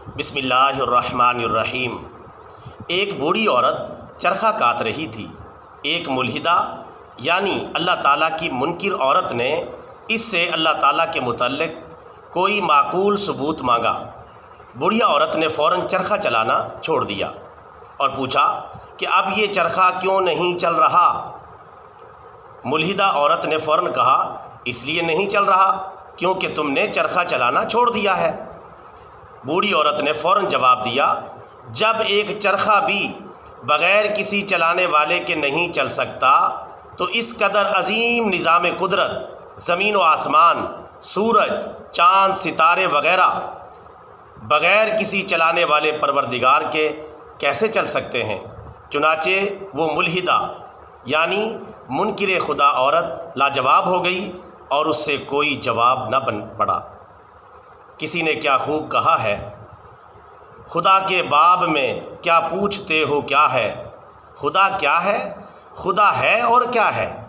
بسم اللہ الرحمن الرحیم۔ ایک بوڑھی عورت چرخہ کاٹ رہی تھی۔ ایک ملحدہ یعنی اللہ تعالیٰ کی منکر عورت نے اس سے اللہ تعالیٰ کے متعلق کوئی معقول ثبوت مانگا۔ بوڑھیا عورت نے فوراً چرخہ چلانا چھوڑ دیا اور پوچھا کہ اب یہ چرخہ کیوں نہیں چل رہا؟ ملحدہ عورت نے فوراً کہا، اس لیے نہیں چل رہا کیونکہ تم نے چرخہ چلانا چھوڑ دیا ہے۔ بوڑھی عورت نے فوراً جواب دیا، جب ایک چرخہ بھی بغیر کسی چلانے والے کے نہیں چل سکتا تو اس قدر عظیم نظام قدرت، زمین و آسمان، سورج، چاند، ستارے وغیرہ بغیر کسی چلانے والے پروردگار کے کیسے چل سکتے ہیں؟ چنانچہ وہ ملحدہ یعنی منکر خدا عورت لاجواب ہو گئی اور اس سے کوئی جواب نہ بن پڑا۔ کسی نے کیا خوب کہا ہے، خدا کے باب میں کیا پوچھتے ہو کیا ہے؟ خدا کیا ہے؟ خدا ہے اور کیا ہے؟